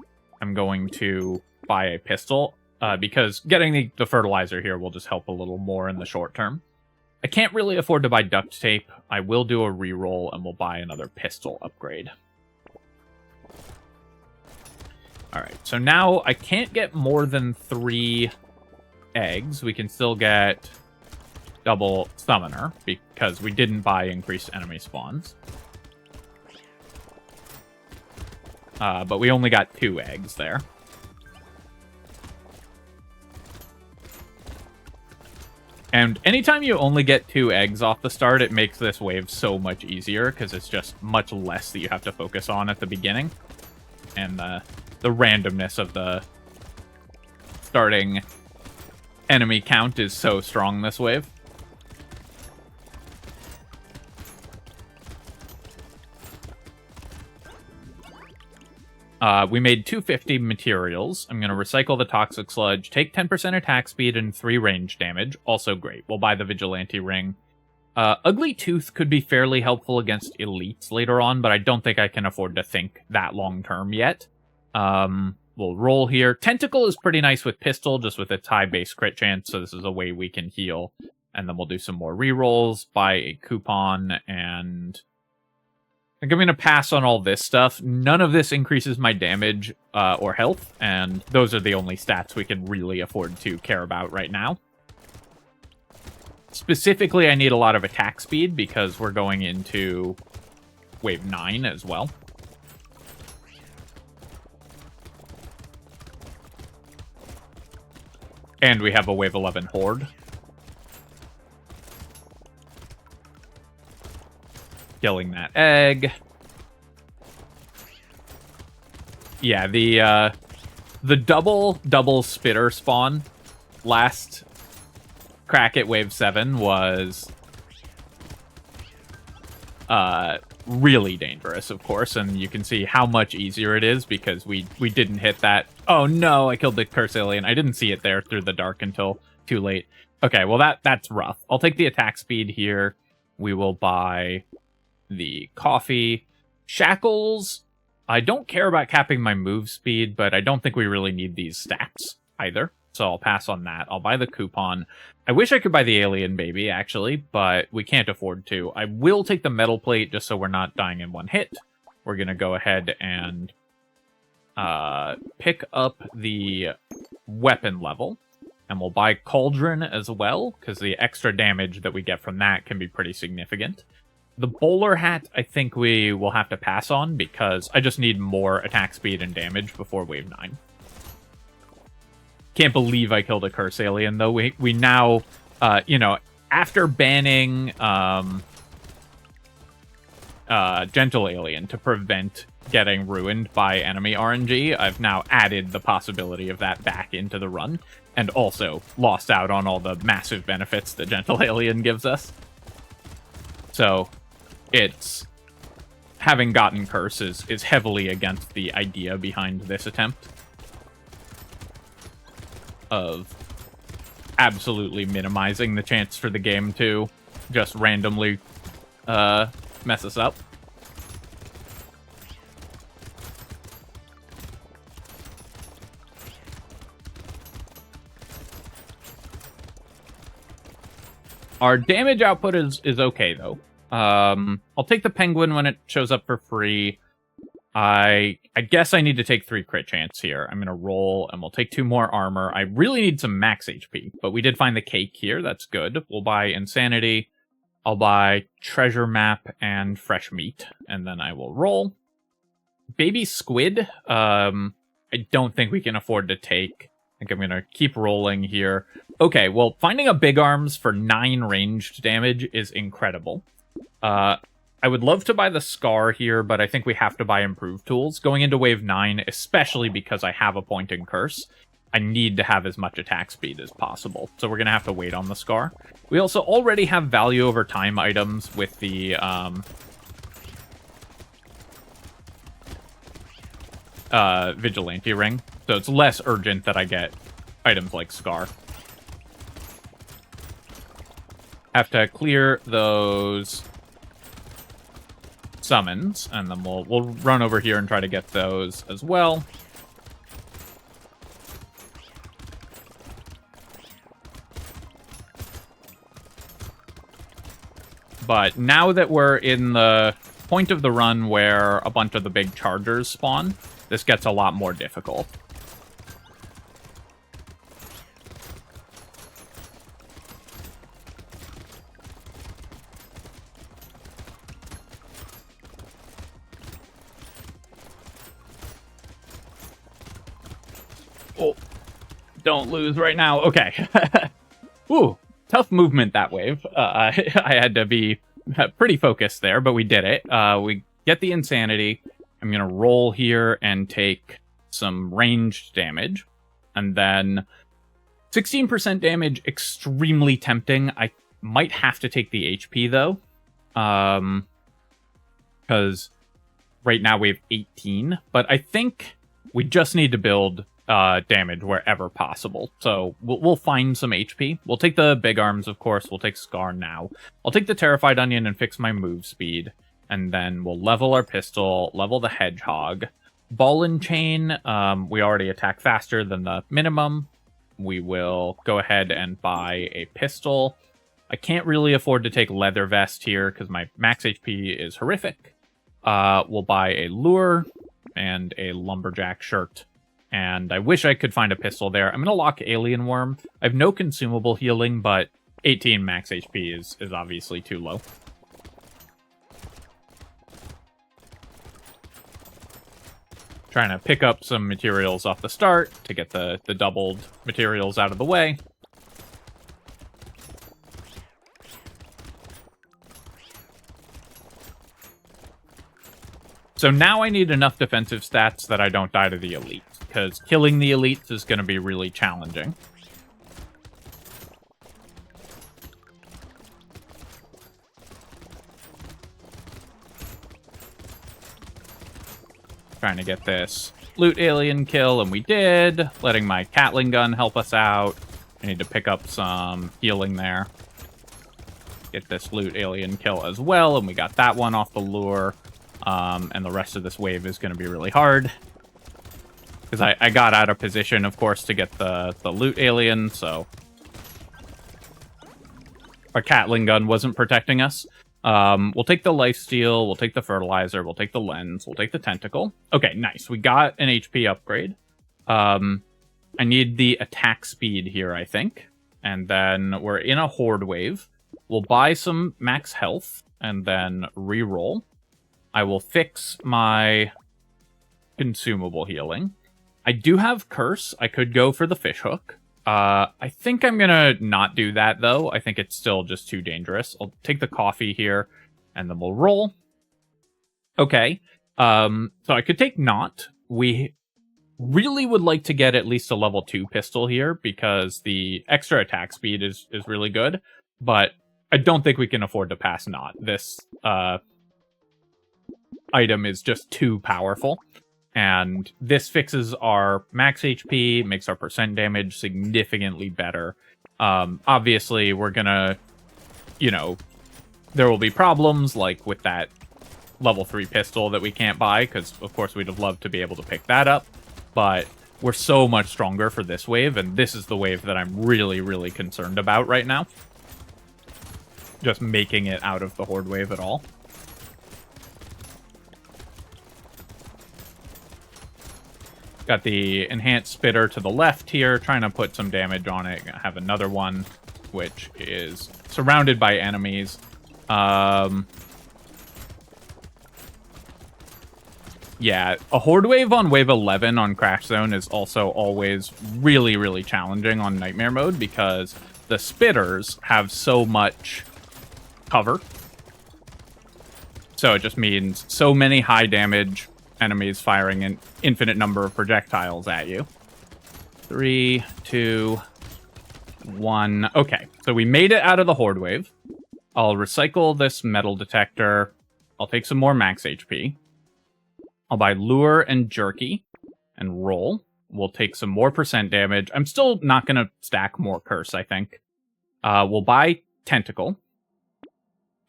I'm going to buy a pistol, because getting the fertilizer here will just help a little more in the short term. I can't really afford to buy duct tape. I will do a reroll, and we'll buy another pistol upgrade. Alright, so now I can't get more than 3 eggs. We can still get double summoner, because we didn't buy increased enemy spawns. But we only got 2 eggs there. And anytime you only get 2 eggs off the start, it makes this wave so much easier, because it's just much less that you have to focus on at the beginning. And the randomness of the starting enemy count is so strong this wave. We made 250 materials. I'm going to recycle the Toxic Sludge, take 10% attack speed and 3 range damage. Also great. We'll buy the Vigilante Ring. Ugly Tooth could be fairly helpful against elites later on, but I don't think I can afford to think that long term yet. We'll roll here. Tentacle is pretty nice with Pistol, just with its high base crit chance, so this is a way we can heal. And then we'll do some more rerolls, buy a coupon, and I think I'm going to pass on all this stuff. None of this increases my damage or health, and those are the only stats we can really afford to care about right now. Specifically, I need a lot of attack speed because we're going into Wave 9 as well. And we have a Wave 11 Horde. Killing that egg. Yeah, the double spitter spawn last crack at Wave 7 was really dangerous, of course, and you can see how much easier it is because we didn't hit that. Oh no, I killed the Curse Alien. I didn't see it there through the dark until too late. Okay, well that's rough. I'll take the attack speed here. We will buy the coffee. Shackles, I don't care about capping my move speed, but I don't think we really need these stats either. So I'll pass on that. I'll buy the coupon. I wish I could buy the alien baby, actually, but we can't afford to. I will take the metal plate just so we're not dying in one hit. We're going to go ahead and pick up the weapon level. And we'll buy Cauldron as well, because the extra damage that we get from that can be pretty significant. The bowler hat, I think we will have to pass on, because I just need more attack speed and damage before Wave 9. Can't believe I killed a Curse Alien, though. We now, you know, after banning Gentle Alien to prevent getting ruined by enemy RNG, I've now added the possibility of that back into the run, and also lost out on all the massive benefits that Gentle Alien gives us. So, it's... having gotten Curse is heavily against the idea behind this attempt of absolutely minimizing the chance for the game to just randomly mess us up. Our damage output is okay, though. I'll take the penguin when it shows up for free. I guess I need to take 3 crit chance here. I'm going to roll, and we'll take 2 more armor. I really need some max HP, but we did find the cake here. That's good. We'll buy Insanity. I'll buy Treasure Map and Fresh Meat, and then I will roll. Baby Squid, I don't think we can afford to take. I think I'm going to keep rolling here. Okay, well, finding a Big Arms for 9 ranged damage is incredible. I would love to buy the Scar here, but I think we have to buy Improved Tools. Going into Wave 9, especially because I have a point in Curse, I need to have as much attack speed as possible. So we're going to have to wait on the Scar. We also already have value over time items with the Vigilante Ring. So it's less urgent that I get items like Scar. Have to clear those summons, and then we'll run over here and try to get those as well. But now that we're in the point of the run where a bunch of the big chargers spawn, this gets a lot more difficult. Oh, don't lose right now. Okay. Ooh, tough movement that wave. I had to be pretty focused there, but we did it. We get the Insanity. I'm going to roll here and take some ranged damage. And then 16% damage, extremely tempting. I might have to take the HP, though. Because right now we have 18, but I think we just need to build damage wherever possible. So we'll find some HP. We'll take the big arms, of course. We'll take Scar now. I'll take the Terrified Onion and fix my move speed. And then we'll level our pistol, level the Hedgehog. Ball and Chain, we already attack faster than the minimum. We will go ahead and buy a pistol. I can't really afford to take Leather Vest here because my max HP is horrific. We'll buy a Lure and a Lumberjack shirt. And I wish I could find a pistol there. I'm going to lock Alien Worm. I have no consumable healing, but 18 max HP is obviously too low. Trying to pick up some materials off the start to get the doubled materials out of the way. So now I need enough defensive stats that I don't die to the elite, because killing the elites is going to be really challenging. Trying to get this loot alien kill, and we did. Letting my Catling gun help us out. I need to pick up some healing there. Get this loot alien kill as well, and we got that one off the lure. And the rest of this wave is going to be really hard. Because I got out of position, of course, to get the loot alien, so... Our Catling gun wasn't protecting us. We'll take the lifesteal, we'll take the fertilizer, we'll take the lens, we'll take the tentacle. Okay, nice. We got an HP upgrade. I need the attack speed here, I think. And then we're in a horde wave. We'll buy some max health, and then re-roll. I will fix my consumable healing. I do have Curse. I could go for the fishhook. I think I'm gonna not do that, though. I think it's still just too dangerous. I'll take the coffee here, and then we'll roll. Okay. So I could take Not. We really would like to get at least a level 2 pistol here, because the extra attack speed is really good. But I don't think we can afford to pass Not. This, item is just too powerful, and this fixes our max HP, makes our percent damage significantly better. Obviously, we're gonna, there will be problems, like with that level 3 pistol that we can't buy, because, of course, we'd have loved to be able to pick that up, but we're so much stronger for this wave, and this is the wave that I'm really, really concerned about right now. Just making it out of the horde wave at all. Got the enhanced spitter to the left here, trying to put some damage on it. Gonna have another one, which is surrounded by enemies. Yeah, a horde wave on wave 11 on Crash Zone is also always really, really challenging on Nightmare mode, because the spitters have so much cover. So it just means so many high damage enemies firing an infinite number of projectiles at you. 3, 2, 1. Okay, so we made it out of the horde wave. I'll recycle this metal detector. I'll take some more max HP. I'll buy Lure and Jerky and roll. We'll take some more percent damage. I'm still not going to stack more Curse, I think. We'll buy Tentacle.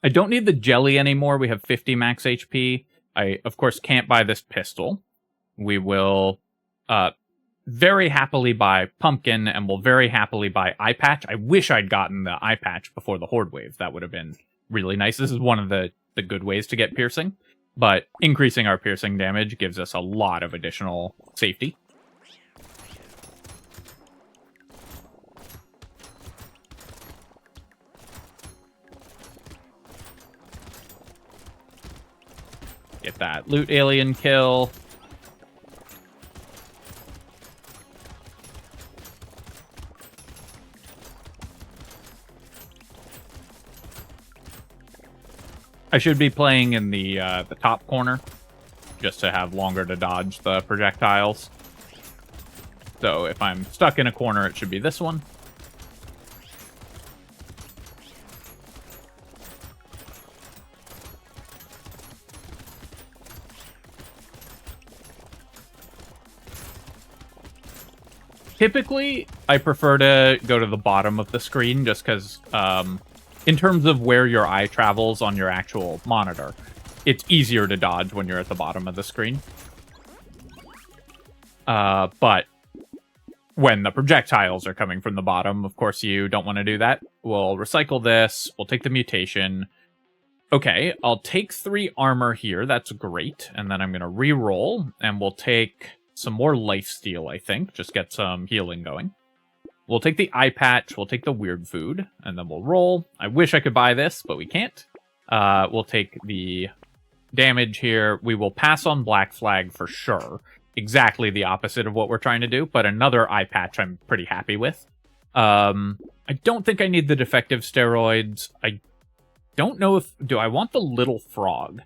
I don't need the Jelly anymore. We have 50 max HP. I, of course, can't buy this pistol. We will very happily buy Pumpkin, and we'll very happily buy Eye Patch. I wish I'd gotten the Eye Patch before the Horde Wave. That would have been really nice. This is one of the good ways to get piercing. But increasing our piercing damage gives us a lot of additional safety. Get that loot alien kill. I should be playing in the top corner, just to have longer to dodge the projectiles. So if I'm stuck in a corner, it should be this one. Typically, I prefer to go to the bottom of the screen just because, in terms of where your eye travels on your actual monitor, it's easier to dodge when you're at the bottom of the screen. But when the projectiles are coming from the bottom, of course, you don't want to do that. We'll recycle this. We'll take the mutation. Okay, I'll take 3 armor here. That's great. And then I'm going to re-roll, and we'll take some more lifesteal, I think. Just get some healing going. We'll take the eye patch. We'll take the weird food, and then we'll roll. I wish I could buy this, but we can't. We'll take the damage here. We will pass on Black Flag for sure. Exactly the opposite of what we're trying to do, but another eye patch I'm pretty happy with. I don't think I need the defective steroids. I don't know if... Do I want the little frog?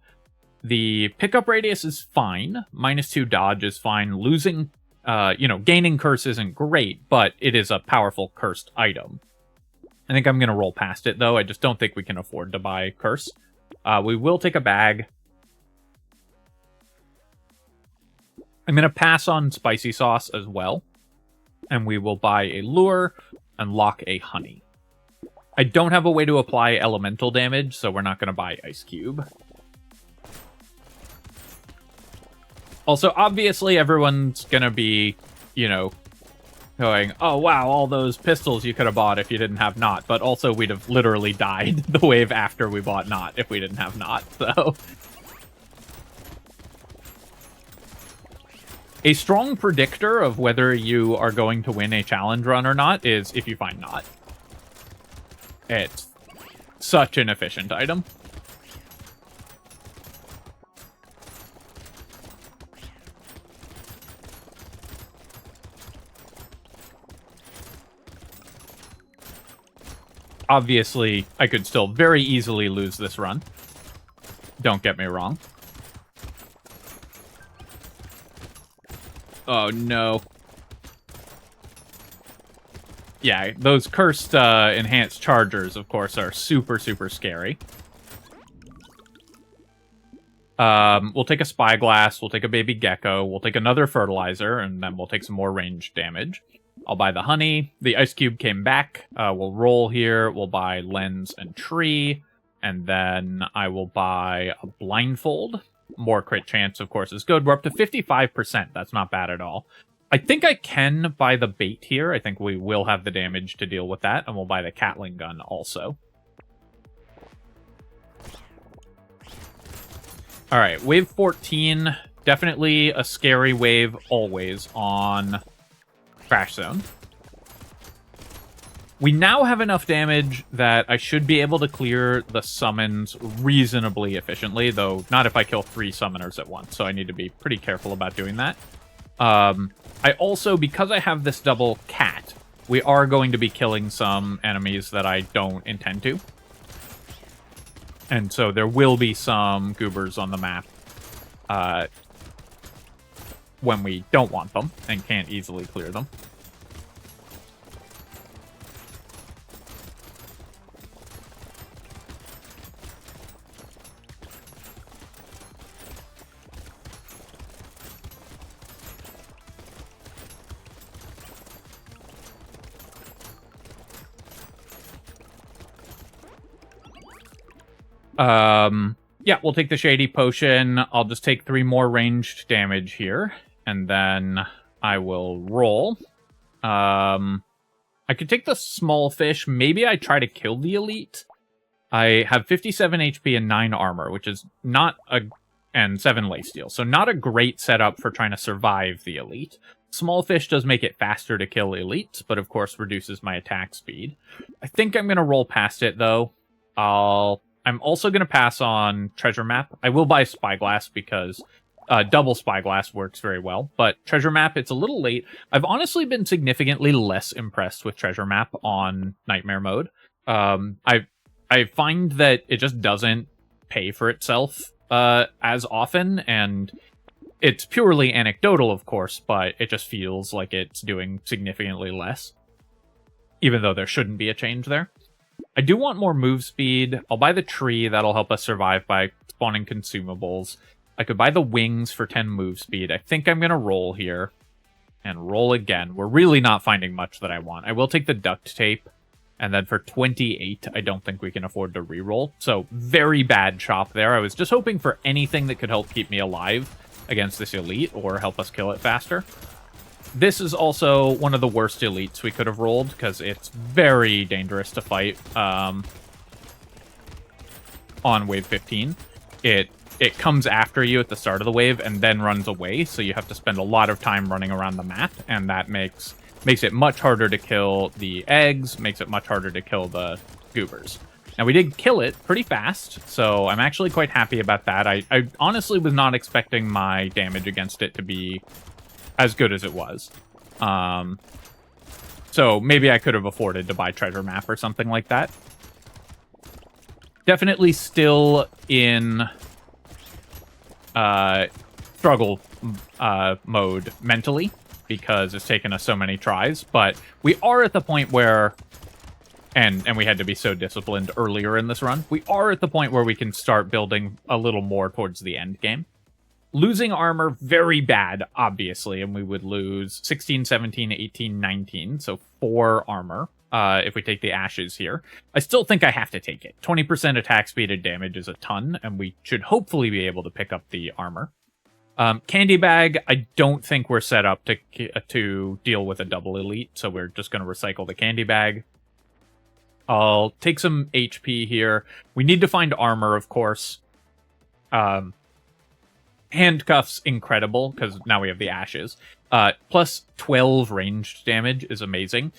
The pickup radius is fine. -2 dodge is fine. Losing, gaining curse isn't great, but it is a powerful cursed item. I think I'm going to roll past it, though. I just don't think we can afford to buy curse. We will take a bag. I'm going to pass on spicy sauce as well. And we will buy a lure and lock a honey. I don't have a way to apply elemental damage, so we're not going to buy ice cube. Also, obviously, everyone's going to be, going, oh, wow, all those pistols you could have bought if you didn't have Knot. But also, we'd have literally died the wave after we bought Knot if we didn't have Knot, so... A strong predictor of whether you are going to win a challenge run or not is if you find Knot. It's such an efficient item. Obviously, I could still very easily lose this run. Don't get me wrong. Oh, no. Yeah, those cursed enhanced chargers, of course, are super, super scary. We'll take a spyglass, we'll take a baby gecko, we'll take another fertilizer, and then we'll take some more ranged damage. I'll buy the honey. The ice cube came back. We'll roll here. We'll buy lens and tree. And then I will buy a blindfold. More crit chance, of course, is good. We're up to 55%. That's not bad at all. I think I can buy the bait here. I think we will have the damage to deal with that. And we'll buy the Catling gun also. All right, wave 14. Definitely a scary wave always on Crash Zone. We now have enough damage that I should be able to clear the summons reasonably efficiently, though not if I kill 3 summoners at once, so I need to be pretty careful about doing that. I also, because I have this double cat, we are going to be killing some enemies that I don't intend to. And so there will be some goobers on the map when we don't want them and can't easily clear them. Yeah, we'll take the Shady Potion. I'll just take 3 more ranged damage here, and then I will roll. I could take the small fish. Maybe I try to kill the elite. I have 57 HP and 9 armor, which is not a... and 7 lifesteal, so not a great setup for trying to survive the elite. Small fish does make it faster to kill elites, but of course reduces my attack speed. I think I'm going to roll past it, though. I'm also going to pass on Treasure Map. I will buy Spyglass because double Spyglass works very well. But Treasure Map, it's a little late. I've honestly been significantly less impressed with Treasure Map on Nightmare mode. I find that it just doesn't pay for itself as often, and it's purely anecdotal, of course, but it just feels like it's doing significantly less, even though there shouldn't be a change there. I do want more move speed. I'll buy the tree. That'll help us survive by spawning consumables. I could buy the wings for 10 move speed. I think I'm going to roll here. and roll again. We're really not finding much that I want. I will take the duct tape, and then for 28, I don't think we can afford to reroll. So very bad chop there. I was just hoping for anything that could help keep me alive against this elite or help us kill it faster. This is also one of the worst elites we could have rolled because it's very dangerous to fight on wave 15. It comes after you at the start of the wave and then runs away, so you have to spend a lot of time running around the map, and that makes it much harder to kill the eggs, makes it much harder to kill the goobers. Now, we did kill it pretty fast, so I'm actually quite happy about that. I honestly was not expecting my damage against it to be as good as it was. So maybe I could have afforded to buy treasure map or something like that. Definitely still in struggle mode mentally, because it's taken us so many tries, but we are at the point where, and we had to be so disciplined earlier in this run, we are at the point where we can start building a little more towards the end game. Losing armor, very bad, obviously, and we would lose 16, 17, 18, 19, so 4 armor if we take the ashes here. I still think I have to take it. 20% attack speed and damage is a ton, and we should hopefully be able to pick up the armor. Candy bag, I don't think we're set up to deal with a double elite, so we're just going to recycle the candy bag. I'll take some HP here. We need to find armor, of course. Handcuffs, incredible, because now we have the ashes. Plus 12 ranged damage is amazing.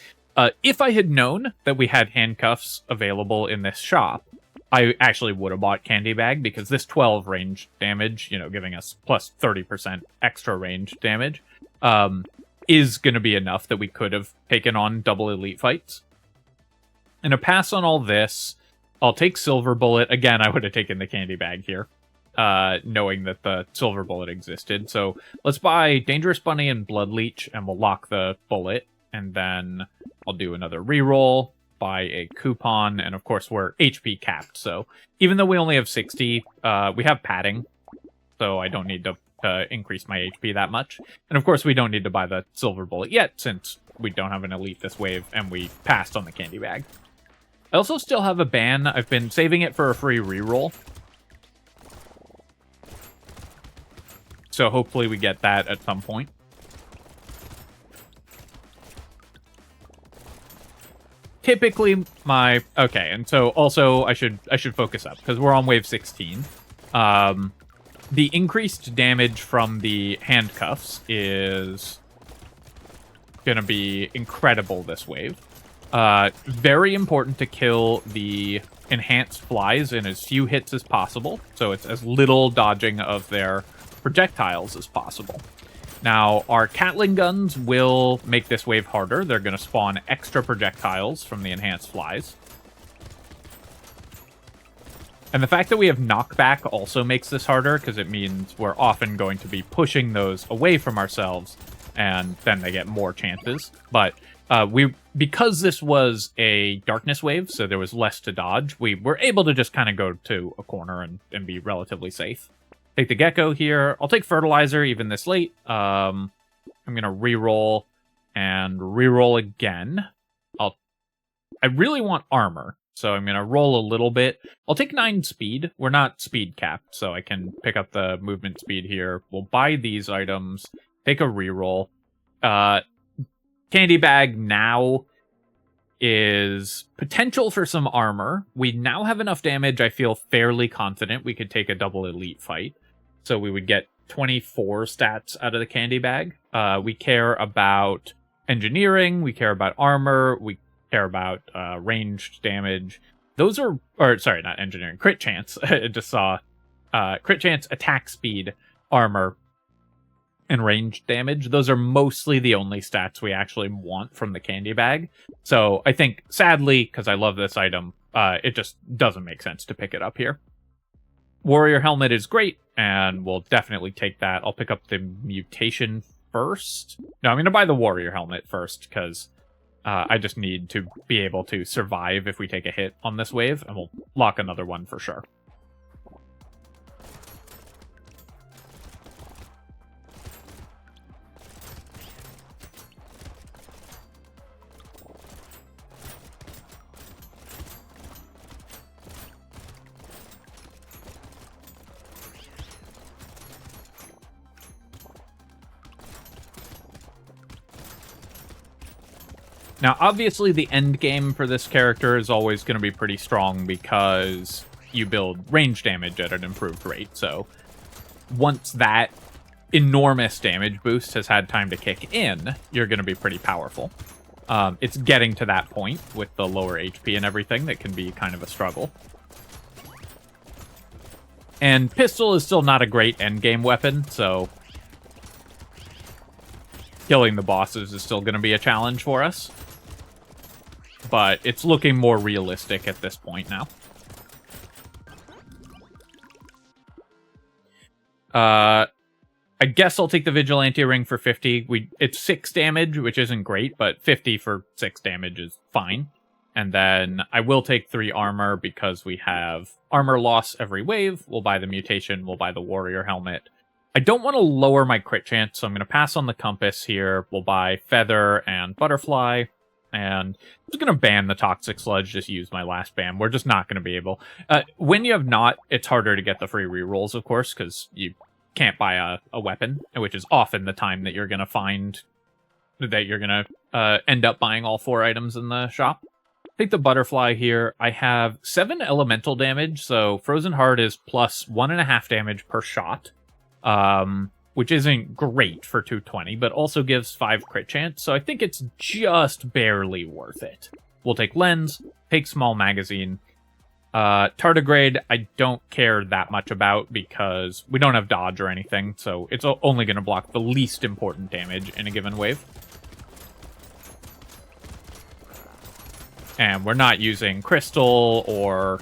If I had known that we had handcuffs available in this shop, I actually would have bought Candy Bag, because this 12 range damage, you know, giving us plus 30% extra range damage, is going to be enough that we could have taken on double elite fights. And a pass on all this, I'll take Silver Bullet. Again, I would have taken the Candy Bag here, knowing that the Silver Bullet existed. So let's buy Dangerous Bunny and Blood Leech, and we'll lock the bullet. And then I'll do another reroll, buy a coupon, and of course we're HP capped. So even though we only have 60, we have padding, so I don't need to increase my HP that much. And of course we don't need to buy the Silver Bullet yet, since we don't have an elite this wave, and we passed on the Candy Bag. I also still have a ban. I've been saving it for a free reroll, so hopefully we get that at some point. Typically my... Okay, and so also I should focus up, because we're on wave 16. The increased damage from the handcuffs is gonna be incredible this wave. Very important to kill the enhanced flies in as few hits as possible, so it's as little dodging of their projectiles as possible. Now, our Catling guns will make this wave harder. They're going to spawn extra projectiles from the enhanced flies. And the fact that we have knockback also makes this harder, because it means we're often going to be pushing those away from ourselves, and then they get more chances. But because this was a darkness wave, so there was less to dodge, we were able to just kind of go to a corner and be relatively safe. Take the Gecko here. I'll take Fertilizer even this late. I'm going to reroll and reroll again. I really want armor, so I'm going to roll a little bit. I'll take 9 speed. We're not speed capped, so I can pick up the movement speed here. We'll buy these items. Take a reroll. Candy Bag now is potential for some armor. We now have enough damage. I feel fairly confident we could take a double elite fight. So we would get 24 stats out of the Candy Bag. We care about engineering. We care about armor. We care about ranged damage. Those are... Or, sorry, not engineering. Crit chance. I just saw crit chance, attack speed, armor, and ranged damage. Those are mostly the only stats we actually want from the Candy Bag. So I think, sadly, because I love this item, it just doesn't make sense to pick it up here. Warrior Helmet is great, and we'll definitely take that. I'll pick up the Mutation first. No, I'm going to buy the Warrior Helmet first, because I just need to be able to survive if we take a hit on this wave, and we'll lock another one for sure. Now, obviously, the end game for this character is always going to be pretty strong because you build range damage at an improved rate. So once that enormous damage boost has had time to kick in, you're going to be pretty powerful. It's getting to that point with the lower HP and everything that can be kind of a struggle. And pistol is still not a great endgame weapon, so killing the bosses is still going to be a challenge for us. But it's looking more realistic at this point now. I guess I'll take the Vigilante Ring for 50. It's 6 damage, which isn't great, but 50 for 6 damage is fine. And then I will take 3 armor because we have armor loss every wave. We'll buy the mutation. We'll buy the warrior helmet. I don't want to lower my crit chance, so I'm going to pass on the compass here. We'll buy feather and butterfly. And I'm just going to ban the toxic sludge, just use my last ban. We're just not going to be able. When you have not, it's harder to get the free rerolls, of course, because you can't buy a weapon, which is often the time that you're going to find that you're going to end up buying all 4 items in the shop. Take the butterfly here. I have 7 elemental damage, so Frozen Heart is plus 1.5 damage per shot, which isn't great for 220, but also gives 5 crit chance, so I think it's just barely worth it. We'll take Lens, take Small Magazine. Tardigrade, I don't care that much about because we don't have dodge or anything, so it's only going to block the least important damage in a given wave. And we're not using Crystal or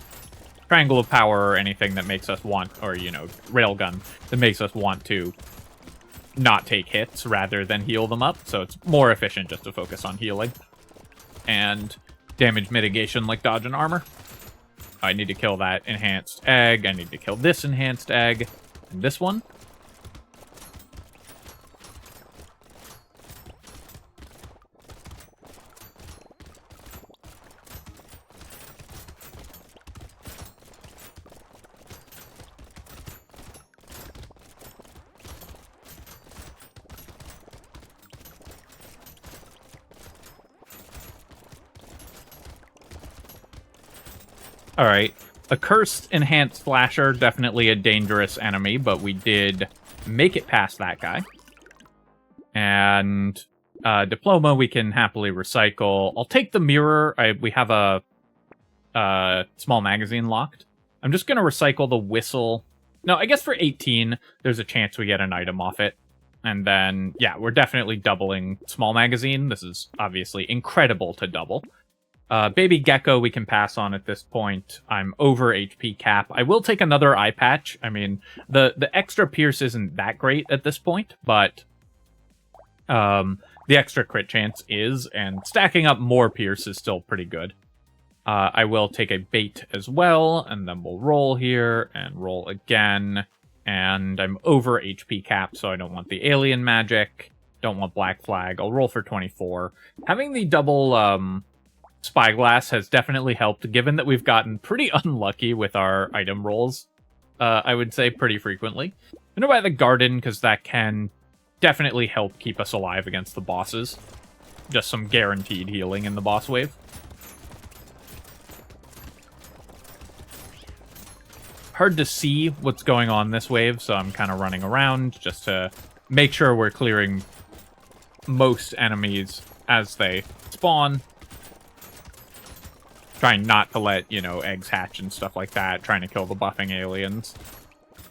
Triangle of Power or anything that makes us want, or, you know, Railgun, that makes us want to not take hits rather than heal them up. So it's more efficient just to focus on healing. And damage mitigation like dodge and armor. I need to kill that enhanced egg. I need to kill this enhanced egg. And this one. Alright, a cursed enhanced flasher, definitely a dangerous enemy, but we did make it past that guy. And diploma we can happily recycle. I'll take the mirror. We have a small magazine locked. I'm just going to recycle the whistle. No, I guess for 18, there's a chance we get an item off it. And then, yeah, we're definitely doubling small magazine. This is obviously incredible to double. Baby Gecko we can pass on at this point. I'm over HP cap. I will take another eye patch. I mean, the extra pierce isn't that great at this point, but the extra crit chance is, and stacking up more pierce is still pretty good. I will take a bait as well, and then we'll roll here, and roll again. And I'm over HP cap, so I don't want the alien magic. Don't want black flag. I'll roll for 24. Having the double spyglass has definitely helped, given that we've gotten pretty unlucky with our item rolls, I would say, pretty frequently. I'm gonna buy the garden, because that can definitely help keep us alive against the bosses. Just some guaranteed healing in the boss wave. Hard to see what's going on this wave, so I'm kind of running around just to make sure we're clearing most enemies as they spawn. Trying not to let, you know, eggs hatch and stuff like that. Trying to kill the buffing aliens.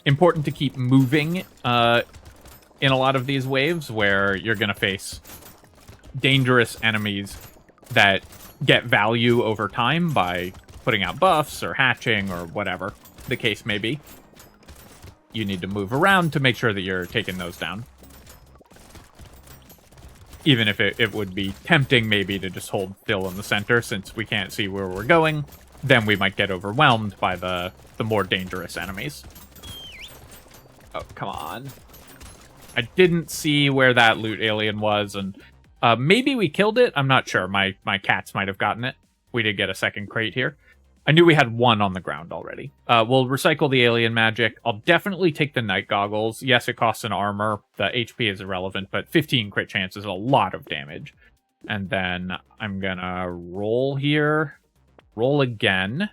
Important to keep moving in a lot of these waves where you're going to face dangerous enemies that get value over time by putting out buffs or hatching or whatever the case may be. You need to move around to make sure that you're taking those down. Even if it would be tempting maybe to just hold still in the center, since we can't see where we're going, then we might get overwhelmed by the more dangerous enemies. Oh, come on. I didn't see where that loot alien was, and maybe we killed it. I'm not sure. My cats might have gotten it. We did get a second crate here. I knew we had one on the ground already. We'll recycle the alien magic. I'll definitely take the night goggles. Yes, it costs an armor. The HP is irrelevant, but 15 crit chance is a lot of damage. And then I'm gonna roll here, roll again,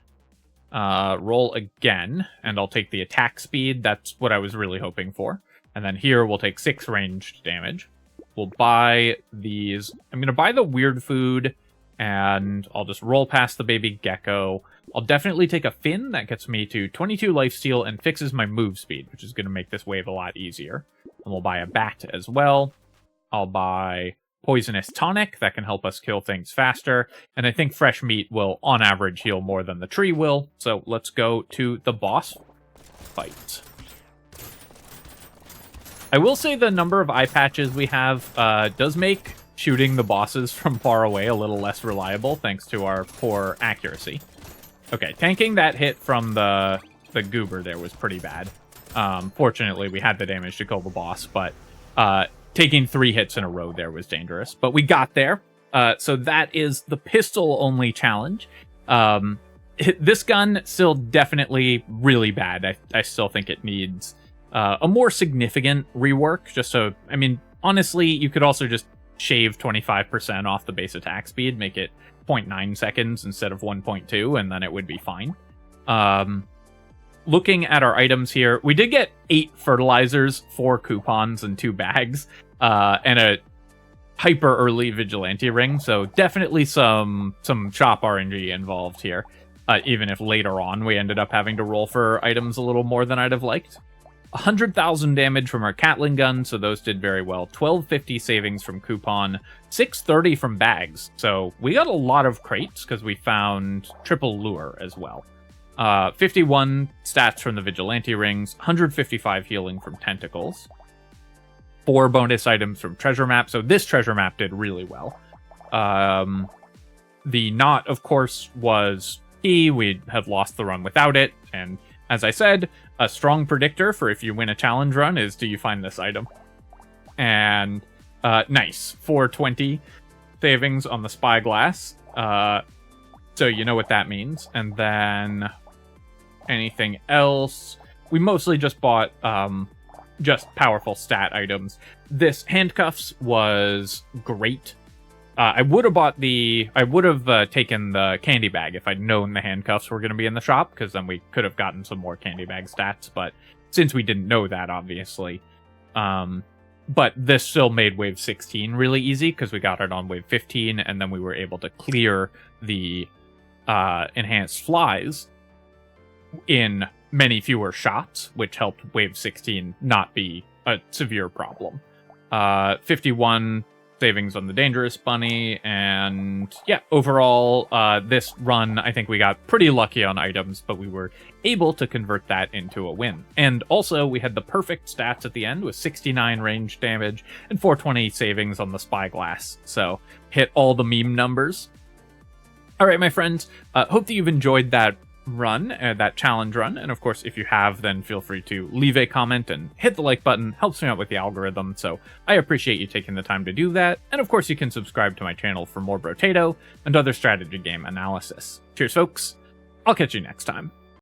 and I'll take the attack speed. That's what I was really hoping for. And then here we'll take 6 ranged damage. We'll buy these. I'm gonna buy the weird food, and I'll just roll past the baby gecko. I'll definitely take a fin. That gets me to 22 lifesteal and fixes my move speed, which is gonna make this wave a lot easier. And we'll buy a bat as well. I'll buy Poisonous Tonic, that can help us kill things faster, and I think fresh meat will, on average, heal more than the tree will, so let's go to the boss fight. I will say the number of eye patches we have does make shooting the bosses from far away a little less reliable, thanks to our poor accuracy. Okay, tanking that hit from the goober there was pretty bad. Fortunately, we had the damage to kill the boss, but taking 3 hits in a row there was dangerous, but we got there. So that is the pistol-only challenge. This gun, still definitely really bad. I still think it needs a more significant rework. Just so, I mean, honestly, you could also just shave 25% off the base attack speed, make it 0.9 seconds instead of 1.2, and then it would be fine. Looking at our items here, we did get 8 fertilizers, 4 coupons, and 2 bags, and a hyper early vigilante ring. So definitely some shop RNG involved here. Even if later on we ended up having to roll for items a little more than I'd have liked. 100,000 damage from our Catling gun, so those did very well. 1250 savings from coupon, 630 from bags. So we got a lot of crates because we found triple lure as well. 51 stats from the vigilante rings, 155 healing from tentacles, 4 bonus items from treasure map. So this treasure map did really well. The knot, of course, was key. We'd have lost the run without it. And as I said, a strong predictor for if you win a challenge run is, do you find this item? And nice, 420 savings on the spyglass. So you know what that means. And then anything else, we mostly just bought just powerful stat items. This handcuffs was great. I would have taken the candy bag if I'd known the handcuffs were going to be in the shop, because then we could have gotten some more candy bag stats, but since we didn't know that, obviously. But this still made wave 16 really easy, because we got it on wave 15, and then we were able to clear the enhanced flies in many fewer shots, which helped wave 16 not be a severe problem. 51 savings on the dangerous bunny, and yeah, overall, this run, I think we got pretty lucky on items, but we were able to convert that into a win. And also, we had the perfect stats at the end with 69 range damage and 420 savings on the spyglass, so hit all the meme numbers. All right, my friends, hope that you've enjoyed that run, that challenge run, and of course, if you have, then feel free to leave a comment and hit the like button. Helps me out with the algorithm, so I appreciate you taking the time to do that. And of course, you can subscribe to my channel for more Brotato and other strategy game analysis. Cheers, folks. I'll catch you next time.